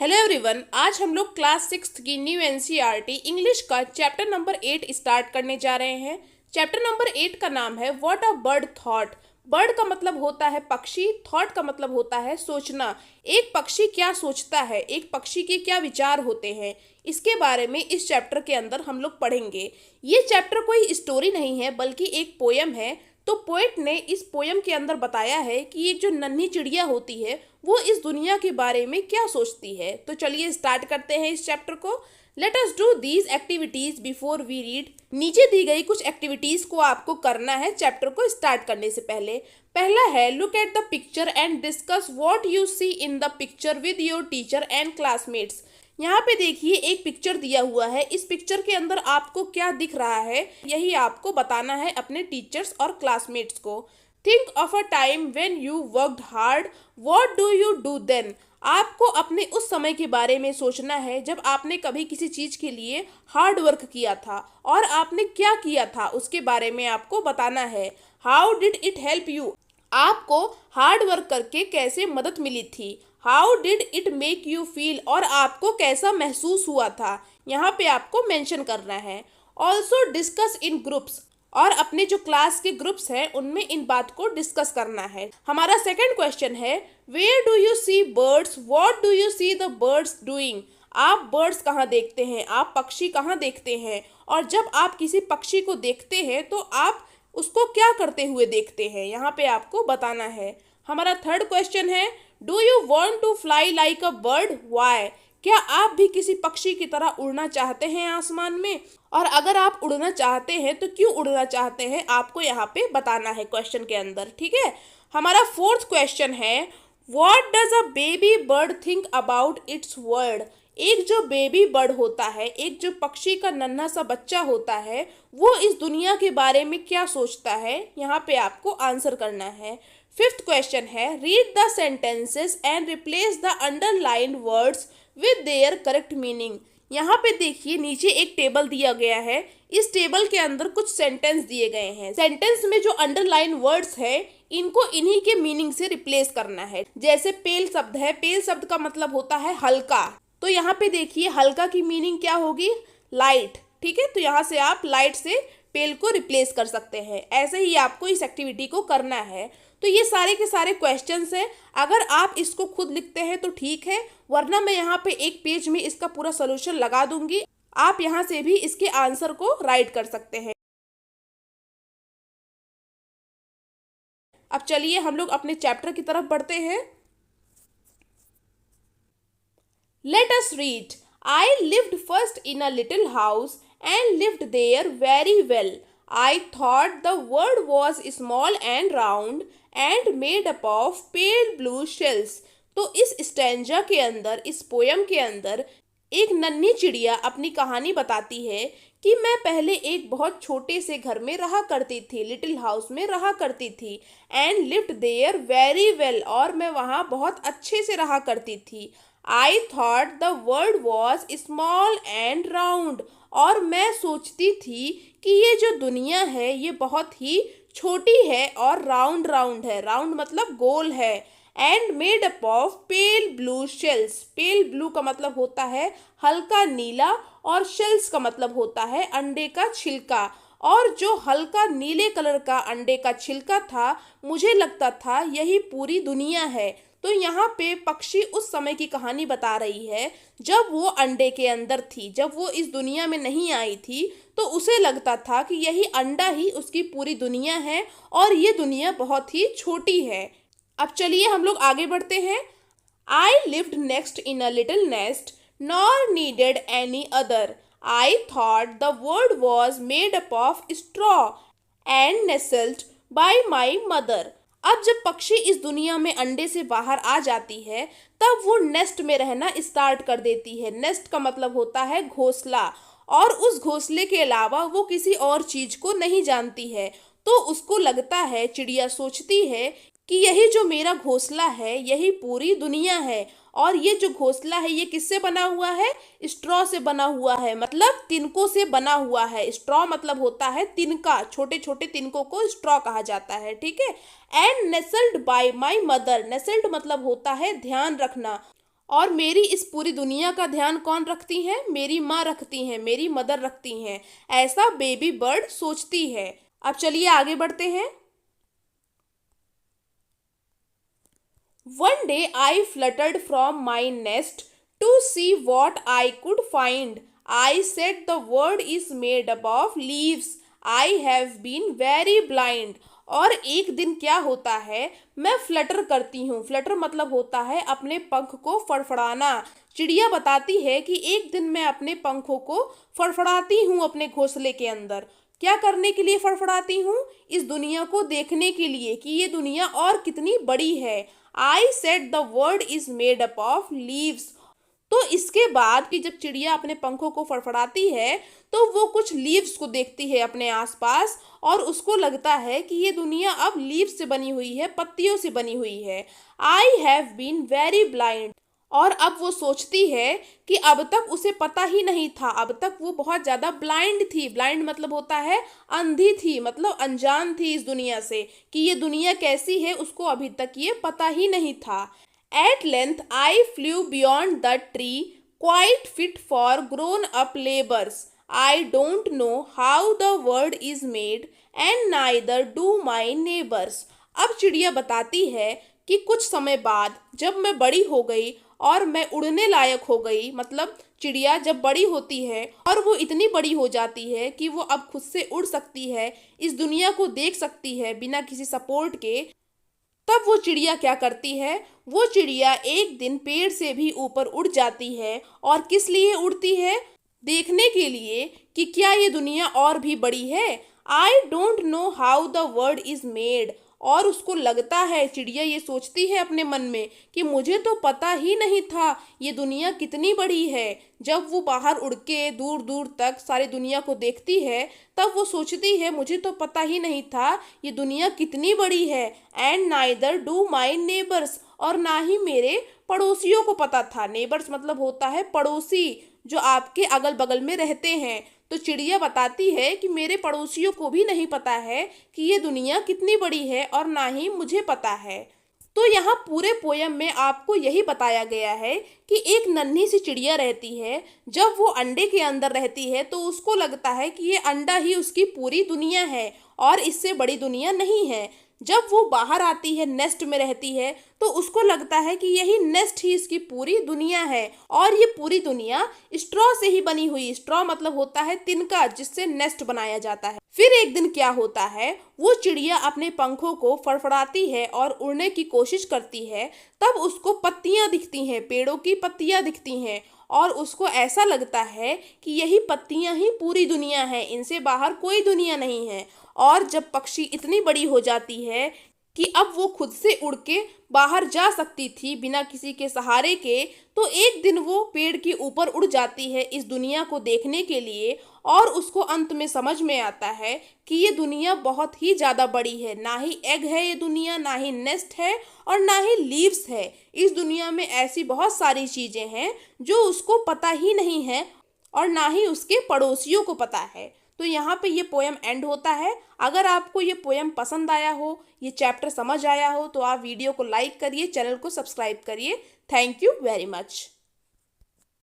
Hello everyone, आज हम लोग क्लास 6 की न्यू एनसीईआरटी इंग्लिश का चैप्टर नंबर 8 स्टार्ट करने जा रहे हैं। चैप्टर नंबर 8 का नाम है what a bird thought. Bird का मतलब होता है पक्षी, थॉट का मतलब होता है सोचना। एक पक्षी क्या सोचता है, एक पक्षी के क्या विचार होते हैं, इसके बारे में इस चैप्टर के अंदर हम लोग पढ़ेंगे। ये चैप्टर कोई स्टोरी नहीं है बल्कि एक पोयम है। तो पोएट ने इस पोयम के अंदर बताया है कि एक जो नन्ही चिड़िया होती है वो इस दुनिया के बारे में क्या सोचती है। तो चलिए स्टार्ट करते हैं इस चैप्टर को। Let us do these activities before we read. नीचे दी गई कुछ एक्टिविटीज को आपको करना है चैप्टर को स्टार्ट करने से पहले। पहला है look at the picture and discuss what you see in the picture with your teacher and classmates. यहाँ पे देखिए एक पिक्चर दिया हुआ है। इस पिक्चर के अंदर आपको क्या दिख रहा है यही आपको बताना है अपने टीचर्स और क्लासमेट्स को। Think of a time when you worked hard, what do you do then. आपको अपने उस समय के बारे में सोचना है जब आपने कभी किसी चीज़ के लिए हार्ड वर्क किया था और आपने क्या किया था उसके बारे में आपको बताना है। How did it help you, आपको हार्ड वर्क करके कैसे मदद मिली थी। How did it make you feel, और आपको कैसा महसूस हुआ था, यहाँ पे आपको मेंशन करना है। ऑल्सो डिस्कस इन ग्रुप्स, और अपने जो क्लास के ग्रुप्स हैं उनमें इन बात को डिस्कस करना है। हमारा सेकंड क्वेश्चन है where do you see birds, what do you see the birds doing. आप बर्ड्स कहाँ देखते हैं, आप पक्षी कहाँ देखते हैं, और जब आप किसी पक्षी को देखते हैं तो आप उसको क्या करते हुए देखते हैं, यहाँ पे आपको बताना है। हमारा थर्ड क्वेश्चन है do you want to fly like a bird, why. क्या आप भी किसी पक्षी की तरह उड़ना चाहते हैं आसमान में, और अगर आप उड़ना चाहते हैं तो क्यों उड़ना चाहते हैं, आपको यहाँ पे बताना है क्वेश्चन के अंदर। ठीक है। हमारा फोर्थ क्वेश्चन है what does a baby bird think about it's world. एक जो बेबी बर्ड होता है, एक जो पक्षी का नन्हा सा बच्चा होता है, वो इस दुनिया के बारे में क्या सोचता है, यहाँ पे आपको आंसर करना है। फिफ्थ क्वेश्चन है read the sentences and replace the underline words with their correct meaning. यहाँ पे देखिए नीचे एक टेबल दिया गया है। इस टेबल के अंदर कुछ सेंटेंस दिए गए हैं। सेंटेंस में जो अंडरलाइन वर्ड्स है इनको इन्हीं के मीनिंग से रिप्लेस करना है। जैसे पेल शब्द है, पेल शब्द का मतलब होता है हल्का, तो यहाँ पे देखिए हल्का की मीनिंग क्या होगी, लाइट। ठीक है, तो यहाँ से आप लाइट से पेल को रिप्लेस कर सकते हैं। ऐसे ही आपको इस एक्टिविटी को करना है। तो ये सारे के सारे क्वेश्चंस हैं। अगर आप इसको खुद लिखते हैं तो ठीक है, वरना मैं यहाँ पे एक पेज में इसका पूरा सोल्यूशन लगा दूंगी। आप यहाँ से भी इसके आंसर को राइट कर सकते हैं। अब चलिए हम लोग अपने चैप्टर की तरफ बढ़ते हैं। Let us read. I lived first in a little house and lived there very well. I thought the world was small and round and made up of pale blue shells. तो इस stanza के अंदर, इस poem के अंदर एक नन्ही चिड़िया अपनी कहानी बताती है कि मैं पहले एक बहुत छोटे से घर में रहा करती थी, लिटिल हाउस में रहा करती थी। And lived there very well, और मैं वहाँ बहुत अच्छे से रहा करती थी। I thought the world was small and round, और मैं सोचती थी कि ये जो दुनिया है ये बहुत ही छोटी है और राउंड राउंड है। राउंड मतलब गोल है। And made up of pale blue shells, pale blue का मतलब होता है हल्का नीला, और शेल्स का मतलब होता है अंडे का छिलका। और जो हल्का नीले कलर का अंडे का छिलका था, मुझे लगता था यही पूरी दुनिया है। तो यहाँ पे पक्षी उस समय की कहानी बता रही है जब वो अंडे के अंदर थी, जब वो इस दुनिया में नहीं आई थी, तो उसे लगता था कि यही अंडा ही उसकी पूरी दुनिया है और ये दुनिया बहुत ही छोटी है। अब चलिए हम लोग आगे बढ़ते हैं। I lived next in a little nest nor needed any other. I thought the world was made up of straw and nestled by my mother. अब जब पक्षी इस दुनिया में अंडे से बाहर आ जाती है तब वो नेस्ट में रहना स्टार्ट कर देती है। नेस्ट का मतलब होता है घोंसला, और उस घोंसले के अलावा वो किसी और चीज को नहीं जानती है। तो उसको लगता है, चिड़िया सोचती है कि यही जो मेरा घोंसला है यही पूरी दुनिया है। और ये जो घोंसला है ये किससे बना हुआ है, स्ट्रॉ से बना हुआ है, मतलब तिनकों से बना हुआ है। स्ट्रॉ मतलब होता है तिनका, छोटे छोटे तिनकों को स्ट्रॉ कहा जाता है। ठीक है। And nestled by my mother, नेस्ल्ड मतलब होता है ध्यान रखना, और मेरी इस पूरी दुनिया का ध्यान कौन रखती है? मेरी माँ रखती हैं, मेरी मदर रखती हैं। ऐसा बेबी बर्ड सोचती है। अब चलिए आगे बढ़ते हैं। One day I fluttered from my nest to see what I could find. I said the world is made up of leaves. I have been very blind. और एक दिन क्या होता है, मैं फ्लटर करती हूँ। फ्लटर मतलब होता है अपने पंख को फड़फड़ाना। चिड़िया बताती है कि एक दिन मैं अपने पंखों को फड़फड़ाती हूँ अपने घोंसले के अंदर। क्या करने के लिए फड़फड़ाती हूँ? इस दुनिया को देखने के लिए कि ये दुनिया और कितनी बड़ी है। I said the world is made up of leaves. तो इसके बाद कि जब चिड़िया अपने पंखों को फड़फड़ाती है तो वो कुछ लीव्स को देखती है अपने आसपास और उसको लगता है कि ये दुनिया अब लीव्स से बनी हुई है, पत्तियों से बनी हुई है। I have been very blind. और अब वो सोचती है कि अब तक उसे पता ही नहीं था, अब तक वो बहुत ज़्यादा ब्लाइंड थी। ब्लाइंड मतलब होता है अंधी थी, मतलब अनजान थी इस दुनिया से कि ये दुनिया कैसी है, उसको अभी तक ये पता ही नहीं था। At length I flew beyond the tree quite fit for grown up labours. I don't know how the world is made and neither do my neighbours. अब चिड़िया बताती है कि कुछ समय बाद जब मैं बड़ी हो गई और मैं उड़ने लायक हो गई, मतलब चिड़िया जब बड़ी होती है और वो इतनी बड़ी हो जाती है कि वो अब खुद से उड़ सकती है, इस दुनिया को देख सकती है बिना किसी सपोर्ट के, तब वो चिड़िया क्या करती है? वो चिड़िया एक दिन पेड़ से भी ऊपर उड़ जाती है। और किस लिए उड़ती है? देखने के लिए कि क्या ये दुनिया और भी बड़ी है। आई don't know how the world is made. और उसको लगता है, चिड़िया ये सोचती है अपने मन में कि मुझे तो पता ही नहीं था ये दुनिया कितनी बड़ी है। जब वो बाहर उड़ के दूर दूर तक सारी दुनिया को देखती है तब वो सोचती है मुझे तो पता ही नहीं था ये दुनिया कितनी बड़ी है। And neither do my neighbours. और ना ही मेरे पड़ोसियों को पता था। नेबर्स मतलब होता है पड़ोसी, जो आपके अगल बगल में रहते हैं। तो चिड़िया बताती है कि मेरे पड़ोसियों को भी नहीं पता है कि ये दुनिया कितनी बड़ी है और ना ही मुझे पता है। तो यहाँ पूरे पोयम में आपको यही बताया गया है कि एक नन्ही सी चिड़िया रहती है। जब वो अंडे के अंदर रहती है तो उसको लगता है कि ये अंडा ही उसकी पूरी दुनिया है और इससे बड़ी दुनिया नहीं है। जब वो बाहर आती है, नेस्ट में रहती है, तो उसको लगता है कि यही नेस्ट ही इसकी पूरी दुनिया है और ये पूरी दुनिया स्ट्रॉ से ही बनी हुई। स्ट्रॉ मतलब होता है तिनका, जिससे नेस्ट बनाया जाता है। फिर एक दिन क्या होता है, वो चिड़िया अपने पंखों को फड़फड़ाती है और उड़ने की कोशिश करती है। तब उसको पत्तियां दिखती हैं, पेड़ों की पत्तियां दिखती हैं और उसको ऐसा लगता है कि यही पत्तियां ही पूरी दुनिया है, इनसे बाहर कोई दुनिया नहीं है। और जब पक्षी इतनी बड़ी हो जाती है कि अब वो खुद से उड़ के बाहर जा सकती थी बिना किसी के सहारे के, तो एक दिन वो पेड़ के ऊपर उड़ जाती है इस दुनिया को देखने के लिए। और उसको अंत में समझ में आता है कि ये दुनिया बहुत ही ज़्यादा बड़ी है। ना ही एग है ये दुनिया, ना ही नेस्ट है और ना ही लीव्स है। इस दुनिया में ऐसी बहुत सारी चीज़ें हैं जो उसको पता ही नहीं है और ना ही उसके पड़ोसियों को पता है। तो यहाँ पे ये पोयम एंड होता है। अगर आपको ये पोयम पसंद आया हो, ये चैप्टर समझ आया हो, तो आप वीडियो को लाइक करिए, चैनल को सब्सक्राइब करिए। Thank you very much.